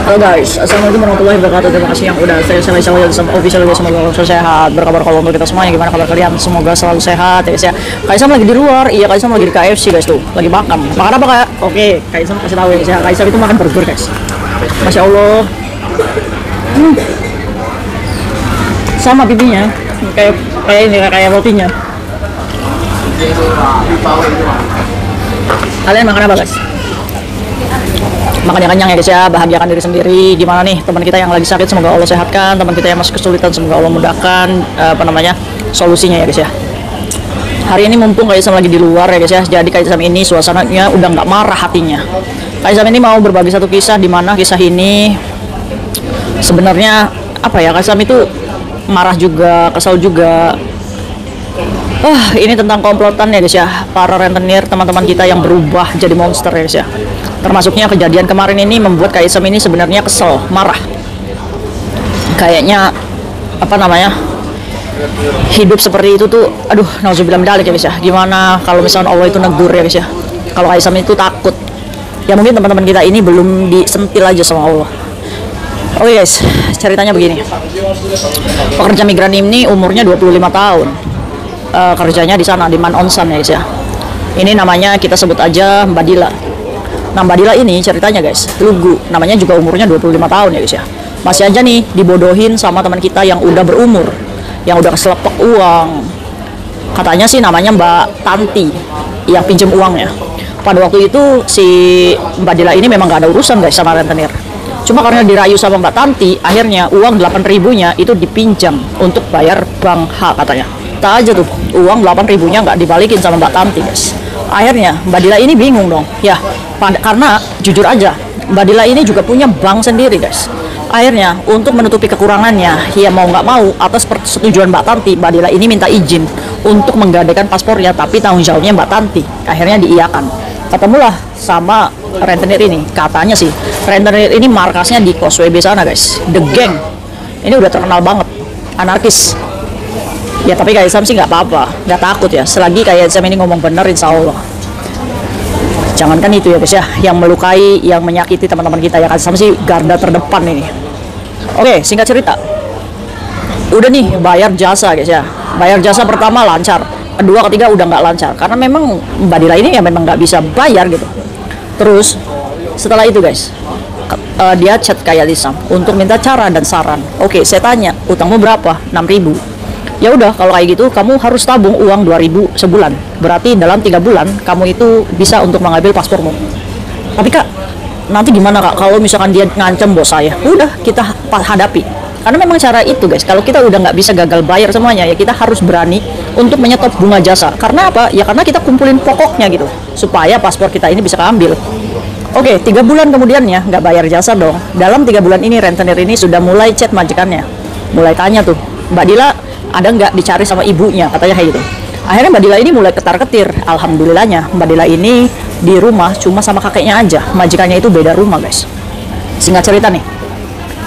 Halo guys, assalamualaikum warahmatullahi wabarakatuh. Terima kasih yang udah saya sama official guys, semoga selalu sehat. Berkabar kalau untuk kita semuanya, gimana kabar kalian? Semoga selalu sehat ya guys ya. Kaisam lagi di luar, iya Kaisam lagi di KFC guys tuh, lagi makan. Makan apa kak? Oke, Kaisam kasih tahu ya guys ya. Kaisam itu makan burger guys. Masya Allah. Sama pipinya, kayak rotinya. Kalian makan apa guys? Makan yang kenyang ya guys ya, bahagiakan diri sendiri. Gimana nih teman kita yang lagi sakit, semoga Allah sehatkan. Teman kita yang masih kesulitan, semoga Allah mudahkan solusinya ya guys ya. Hari ini mumpung Kaisam lagi di luar ya guys ya, jadi Kaisam ini suasananya udah nggak marah hatinya. Kaisam ini mau berbagi satu kisah, di mana kisah ini sebenarnya apa ya, Kaisam itu marah juga, kesal juga. Ini tentang komplotan ya guys ya, para rentenir teman-teman kita yang berubah jadi monster ya guys ya. Termasuknya kejadian kemarin ini membuat Kaisam ini sebenarnya kesel, marah. Kayaknya hidup seperti itu tuh, aduh, nauzubillah min dzalik ya guys ya. Gimana kalau misalnya Allah itu negur ya guys ya. Kalau Kaisam itu takut. Ya mungkin teman-teman kita ini belum disentil aja sama Allah. Oke guys, ceritanya begini. Pekerja migran ini umurnya 25 tahun. Kerjanya di sana di Man Onsan ya guys ya. Ini namanya kita sebut aja Mbak Dila. Nah Mbak Dila ini ceritanya guys, lugu. Namanya juga umurnya 25 tahun ya guys ya. Masih aja nih dibodohin sama teman kita yang udah berumur, yang udah keselepek uang. Katanya sih namanya Mbak Tanti yang pinjem uangnya. Pada waktu itu si Mbak Dila ini memang gak ada urusan guys sama rentenir. Cuma karena dirayu sama Mbak Tanti, akhirnya uang 8.000-nya itu dipinjam untuk bayar bank H katanya. Tak aja tuh, uang 8.000-nya nggak dibalikin sama Mbak Tanti guys. Akhirnya Mbak Dila ini bingung dong ya, karena jujur aja Mbak Dila ini juga punya bank sendiri guys. Akhirnya untuk menutupi kekurangannya, ya mau nggak mau atas persetujuan Mbak Tanti, Mbak Dila ini minta izin untuk menggadaikan paspornya, tapi tanggung jawabnya Mbak Tanti. Akhirnya diiyakan. Ketemulah sama rentenir ini. Katanya sih rentenir ini markasnya di Causeway Bay sana guys, The Gang. Ini udah terkenal banget, anarkis. Ya tapi Kaisam sih nggak apa-apa, nggak takut ya. Selagi Kaisam ini ngomong bener, insya Allah. Jangankan itu ya guys ya, yang melukai, yang menyakiti teman-teman kita ya, Kaisam sih garda terdepan ini. Oke, singkat cerita, udah nih bayar jasa guys ya. Bayar jasa pertama lancar, kedua ketiga udah nggak lancar, karena memang Mbak Dila ini ya memang nggak bisa bayar gitu. Terus setelah itu guys, dia chat Kaisam untuk minta cara dan saran. Oke, saya tanya, utangmu berapa? 6.000. Ya udah, kalau kayak gitu kamu harus tabung uang 2.000 sebulan. Berarti dalam 3 bulan kamu itu bisa untuk mengambil paspormu. Tapi kak, nanti gimana kak kalau misalkan dia ngancam bos saya? Udah, kita hadapi. Karena memang cara itu guys, kalau kita udah nggak bisa gagal bayar semuanya, ya kita harus berani untuk menyetop bunga jasa. Karena apa? Ya karena kita kumpulin pokoknya gitu, supaya paspor kita ini bisa keambil. Oke, 3 bulan kemudiannya nggak bayar jasa dong. Dalam 3 bulan ini rentenir ini sudah mulai chat majikannya, mulai tanya tuh, Mbak Dila ada nggak dicari sama ibunya, katanya kayak gitu. Akhirnya Mbak Dila ini mulai ketar-ketir. Alhamdulillahnya Mbak Dila ini di rumah cuma sama kakeknya aja, majikannya itu beda rumah guys. Singkat cerita nih,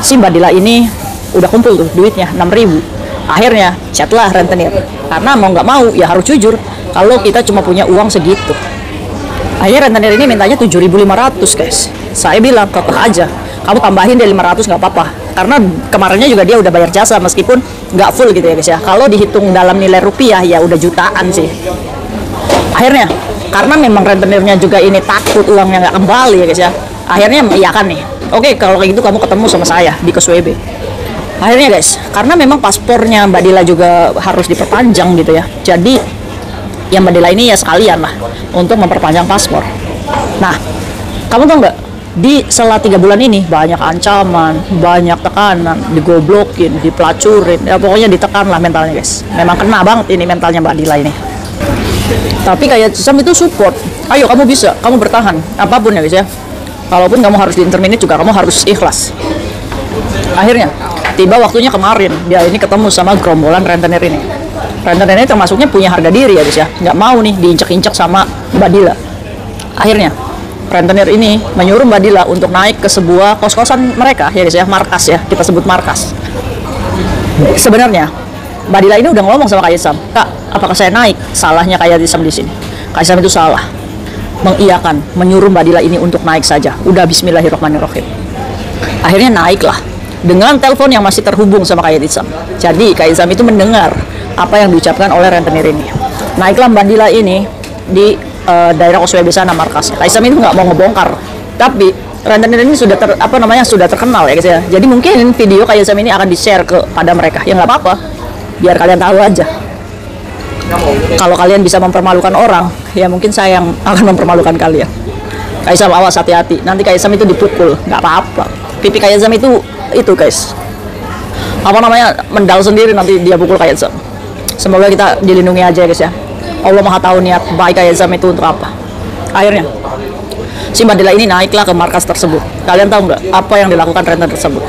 si Mbak Dila ini udah kumpul tuh duitnya 6.000. Akhirnya chatlah rentenir, karena mau nggak mau ya harus jujur kalau kita cuma punya uang segitu. Akhirnya rentenir ini mintanya 7.500 guys. Saya bilang kekeh aja, kamu tambahin deh 500 nggak apa-apa, karena kemarinnya juga dia udah bayar jasa meskipun nggak full gitu ya guys ya. Kalau dihitung dalam nilai rupiah ya udah jutaan sih. Akhirnya karena memang rentenirnya juga ini takut uangnya nggak kembali ya guys ya, akhirnya mengiyakan nih. Oke, kalau kayak gitu kamu ketemu sama saya di Causeway Bay. Akhirnya guys, karena memang paspornya Mbak Dila juga harus diperpanjang gitu ya, jadi yang Mbak Dila ini ya sekalian lah untuk memperpanjang paspor. Nah, kamu tau nggak, di setelah 3 bulan ini banyak ancaman, banyak tekanan, digoblokin, dipelacurin, ya pokoknya ditekan lah mentalnya guys. Memang kena banget ini mentalnya Mbak Dila ini. Tapi kayak Sam itu support, ayo kamu bisa, kamu bertahan, apapun ya guys ya. Kalaupun kamu harus di-interminate juga kamu harus ikhlas. Akhirnya tiba waktunya kemarin, dia ini ketemu sama gerombolan rentenir ini. Rentenir ini termasuknya punya harga diri ya guys ya, nggak mau nih diinjek-injek sama Mbak Dila. Akhirnya rentenir ini menyuruh Mbak Dila untuk naik ke sebuah kos-kosan mereka ya guys ya, markas ya, kita sebut markas. Sebenarnya Mbak Dila ini udah ngomong sama Kaisam, kak, apakah saya naik? Salahnya Kaisam di sini. Kaisam itu salah, mengiyakan, menyuruh Mbak Dila ini untuk naik saja. Udah bismillahirrahmanirrahim. Akhirnya naiklah dengan telepon yang masih terhubung sama Kak Isam. Jadi Kak Isam itu mendengar apa yang diucapkan oleh rentenir ini. Naiklah Mbak Dila ini di daerah OSWB sana markasnya. Kak Isam itu nggak mau ngebongkar, tapi rentenir ini sudah sudah terkenal ya guys ya. Jadi mungkin video Kak Isam ini akan di-share kepada mereka. Ya nggak apa-apa, biar kalian tahu aja. Kalau kalian bisa mempermalukan orang, ya mungkin saya yang akan mempermalukan kalian. Kak Isam awas, hati-hati. Nanti Kak Isam itu dipukul, nggak apa-apa. Pipi Kak Isam itu guys, mendal sendiri nanti dia pukul Kak Isam. Semoga kita dilindungi aja guys ya. Allah Maha tahu niat baik Kak Isam itu untuk apa. Akhirnya si Mbak Dila ini naiklah ke markas tersebut. Kalian tahu nggak apa yang dilakukan rentenir tersebut?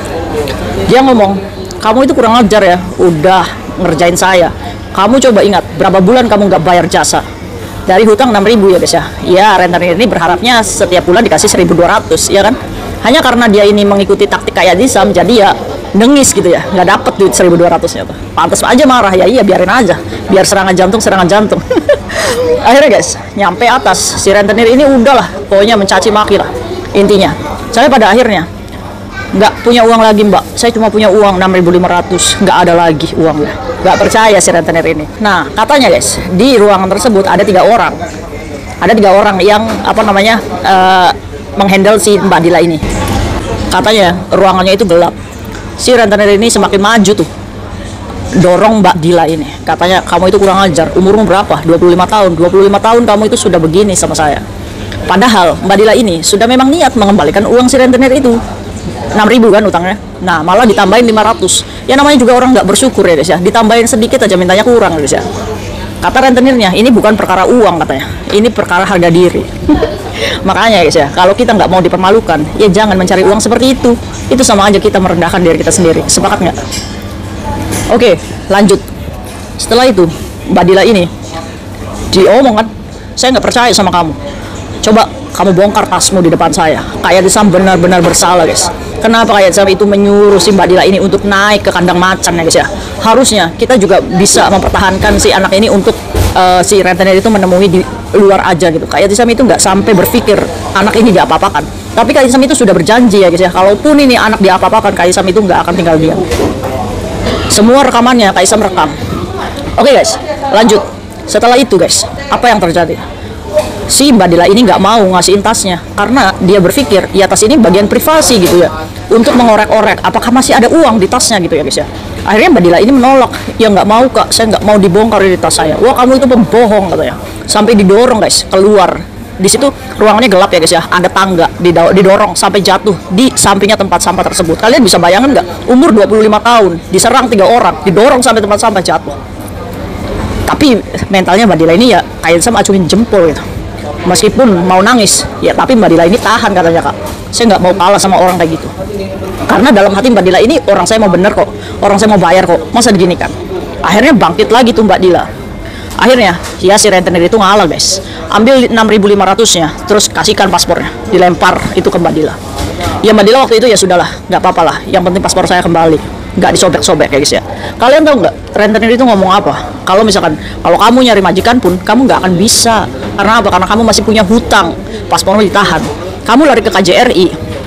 Dia ngomong, kamu itu kurang ajar ya, udah ngerjain saya. Kamu coba ingat berapa bulan kamu nggak bayar jasa dari hutang 6.000 ya guys ya. Ya rentenir ini berharapnya setiap bulan dikasih 1.200 ya kan. Hanya karena dia ini mengikuti taktik kayak Isam, jadi ya nengis gitu ya, nggak dapet duit 1.200-nya tuh. Pantas aja marah ya, iya biarin aja, biar serangan jantung. Akhirnya guys, nyampe atas si rentenir ini udahlah, pokoknya mencaci maki lah intinya. Saya pada akhirnya nggak punya uang lagi mbak, saya cuma punya uang 6.500, nggak ada lagi uangnya. Nggak percaya si rentenir ini. Nah katanya guys, di ruangan tersebut ada tiga orang yang menghandle si Mbak Dila ini. Katanya ruangannya itu gelap. Si rentenir ini semakin maju tuh, dorong Mbak Dila ini. Katanya, kamu itu kurang ajar, umurmu berapa? 25 tahun. 25 tahun kamu itu sudah begini sama saya. Padahal Mbak Dila ini sudah memang niat mengembalikan uang si rentenir itu. 6.000 kan utangnya. Nah malah ditambahin 500. Ya namanya juga orang nggak bersyukur ya guys ya. Ditambahin sedikit aja mintanya kurang guys ya. Kata rentenirnya, ini bukan perkara uang katanya, ini perkara harga diri. Makanya guys ya, kalau kita nggak mau dipermalukan, ya jangan mencari uang seperti itu. Itu sama aja kita merendahkan diri kita sendiri. Sepakat nggak? Oke, lanjut. Setelah itu, Mbak Dila ini diomong kan, saya nggak percaya sama kamu. Coba kamu bongkar tasmu di depan saya. Kayak Isam benar-benar bersalah guys. Kenapa kayak Isam itu menyuruh si Mbak Dila ini untuk naik ke kandang macan ya guys ya. Harusnya kita juga bisa mempertahankan si anak ini untuk si rentenir itu menemui di luar aja gitu. Kayak Isam itu nggak sampai berpikir anak ini diapa-apakan. Tapi kayak Isam itu sudah berjanji ya guys ya. Kalaupun ini anak diapa-apakan, kayak Isam itu nggak akan tinggal diam. Semua rekamannya kayak Isam rekam. Oke guys, lanjut. Setelah itu guys, apa yang terjadi? Si Mbak Dila ini nggak mau ngasihin tasnya karena dia berpikir ya tas ini bagian privasi gitu ya, untuk mengorek-orek apakah masih ada uang di tasnya gitu ya guys ya. Akhirnya Mbak Dila ini menolak, ya nggak mau kak, saya nggak mau dibongkar di tas saya. Wah kamu itu pembohong katanya, sampai didorong guys keluar. Di situ ruangannya gelap ya guys ya, ada tangga, didorong sampai jatuh di sampingnya tempat sampah tersebut. Kalian bisa bayangin nggak, umur 25 tahun diserang 3 orang, didorong sampai tempat sampah jatuh. Tapi mentalnya Mbak Dila ini ya kayak sama acungin jempol gitu. Meskipun mau nangis, ya tapi Mbak Dila ini tahan katanya kak. Saya nggak mau kalah sama orang kayak gitu. Karena dalam hati Mbak Dila ini orang saya mau bener kok, orang saya mau bayar kok, masa diginikan. Akhirnya bangkit lagi tuh Mbak Dila. Akhirnya ya si rentenir itu ngalah guys, ambil 6.500-nya, terus kasihkan paspornya, dilempar itu ke Mbak Dila. Ya Mbak Dila waktu itu ya sudahlah, nggak apa-apa lah, yang penting paspor saya kembali, nggak disobek-sobek ya guys ya. Kalian tahu nggak rentenir itu ngomong apa? Kalau misalkan kalau kamu nyari majikan pun kamu nggak akan bisa. Karena apa? Karena kamu masih punya hutang, paspormu ditahan. Kamu lari ke KJRI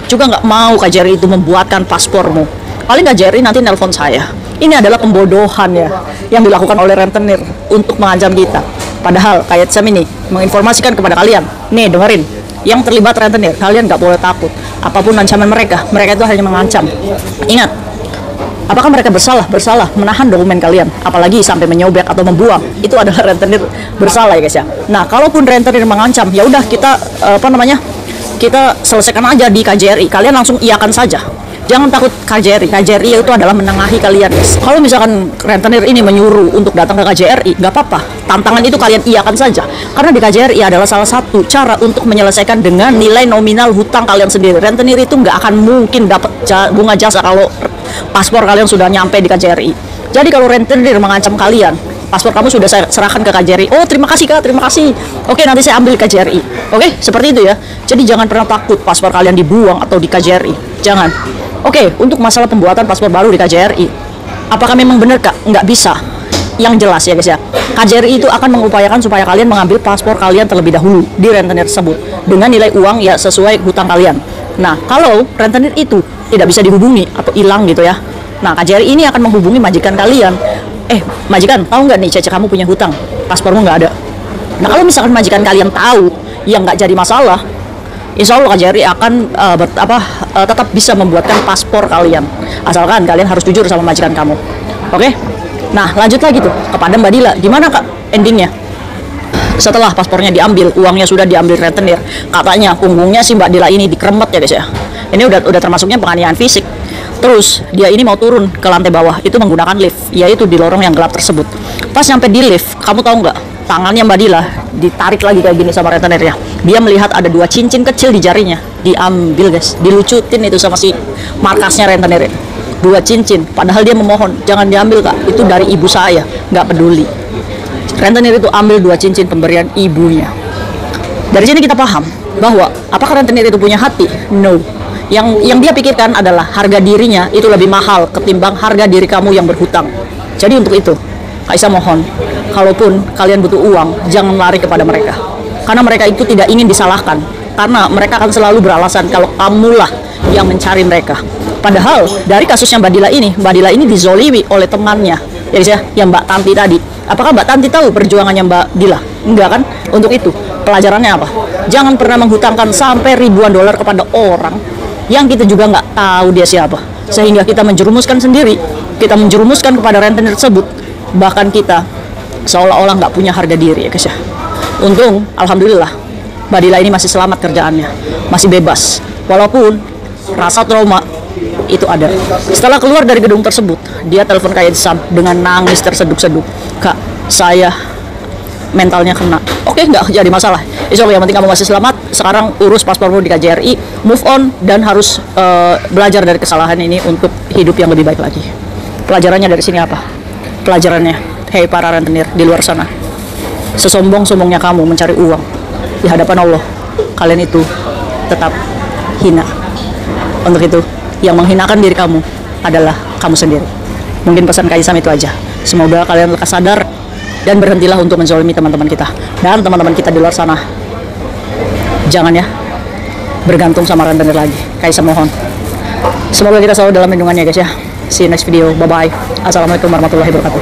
juga nggak mau KJRI itu membuatkan paspormu. Paling KJRI nanti nelpon saya. Ini adalah pembodohan ya yang dilakukan oleh rentenir untuk mengancam kita. Padahal kayak Sam ini menginformasikan kepada kalian, nih dengerin, yang terlibat rentenir, kalian nggak boleh takut. Apapun ancaman mereka itu hanya mengancam. Ingat, apakah mereka bersalah menahan dokumen kalian, apalagi sampai menyobek atau membuang? Itu adalah rentenir bersalah ya guys ya. Nah, kalaupun rentenir mengancam, ya udah kita kita selesaikan aja di KJRI. Kalian langsung iyakan saja. Jangan takut KJRI. KJRI itu adalah menengahi kalian guys. Kalau misalkan rentenir ini menyuruh untuk datang ke KJRI, nggak apa-apa. Tantangan itu kalian iyakan saja. Karena di KJRI adalah salah satu cara untuk menyelesaikan dengan nilai nominal hutang kalian sendiri. Rentenir itu nggak akan mungkin dapat bunga jasa kalau paspor kalian sudah nyampe di KJRI. Jadi kalau rentenir mengancam kalian, paspor kamu sudah saya serahkan ke KJRI. Oh terima kasih kak, terima kasih. Oke nanti saya ambil KJRI. Oke seperti itu ya. Jadi jangan pernah takut paspor kalian dibuang atau di KJRI. Jangan. Oke untuk masalah pembuatan paspor baru di KJRI, apakah memang benar kak? Nggak bisa. Yang jelas ya guys ya, KJRI itu akan mengupayakan supaya kalian mengambil paspor kalian terlebih dahulu di rentenir tersebut dengan nilai uang ya sesuai hutang kalian. Nah kalau rentenir itu tidak bisa dihubungi atau hilang gitu ya. Nah, KJRI ini akan menghubungi majikan kalian. Majikan, tahu nggak nih Cece kamu punya hutang, paspormu nggak ada. Nah, kalau misalkan majikan kalian tahu, yang nggak jadi masalah, insya Allah KJRI akan tetap bisa membuatkan paspor kalian, asalkan kalian harus jujur sama majikan kamu. Oke? Nah, lanjut lagi tuh kepada Mbak Dila. Gimana Kak endingnya? Setelah paspornya diambil, uangnya sudah diambil rentenir, katanya punggungnya si Mbak Dila ini dikeremet ya guys ya. Ini udah termasuknya penganiayaan fisik. Terus dia ini mau turun ke lantai bawah itu menggunakan lift, yaitu di lorong yang gelap tersebut. Pas nyampe di lift, kamu tahu nggak? Tangannya Mbak Dila ditarik lagi kayak gini sama rentenirnya. Dia melihat ada 2 cincin kecil di jarinya, diambil guys, dilucutin itu sama si markasnya rentenir. 2 cincin, padahal dia memohon jangan diambil Kak, itu dari ibu saya, nggak peduli. Rentenir itu ambil 2 cincin pemberian ibunya. Dari sini kita paham bahwa apakah rentenir itu punya hati? No. Yang dia pikirkan adalah harga dirinya itu lebih mahal ketimbang harga diri kamu yang berhutang. Jadi untuk itu, Kak Isa mohon, kalaupun kalian butuh uang, jangan lari kepada mereka. Karena mereka itu tidak ingin disalahkan. Karena mereka akan selalu beralasan kalau kamulah yang mencari mereka. Padahal dari kasusnya Mbak Dila ini dizolimi oleh temannya, ya yang Mbak Tanti tadi. Apakah Mbak Tanti tahu perjuangannya Mbak Dila? Enggak kan? Untuk itu, pelajarannya apa? Jangan pernah menghutangkan sampai ribuan dolar kepada orang yang kita juga nggak tahu dia siapa, sehingga kita menjerumuskan sendiri, kita menjerumuskan kepada rentenir tersebut, bahkan kita seolah-olah nggak punya harga diri ya guys ya. Untung, alhamdulillah, Mbak Dila ini masih selamat kerjaannya, masih bebas, walaupun rasa trauma itu ada. Setelah keluar dari gedung tersebut, dia telepon Kak Isam dengan nangis terseduk-seduk. Kak, saya mentalnya kena. Oke, nggak jadi masalah. Insya Allah yang penting kamu masih selamat. Sekarang urus paspormu di KJRI, move on, dan harus belajar dari kesalahan ini untuk hidup yang lebih baik lagi. Pelajarannya dari sini apa? Pelajarannya, hei para rentenir di luar sana, sesombong-sombongnya kamu mencari uang, di hadapan Allah, kalian itu tetap hina. Untuk itu, yang menghinakan diri kamu adalah kamu sendiri. Mungkin pesan Kak Isam itu aja. Semoga kalian lekas sadar dan berhentilah untuk menzalimi teman-teman kita. Dan teman-teman kita di luar sana, jangan ya bergantung sama rentenir lagi. Kak Isam mohon, semoga kita selalu dalam lindungannya guys ya. See you next video. Bye bye. Assalamualaikum warahmatullahi wabarakatuh.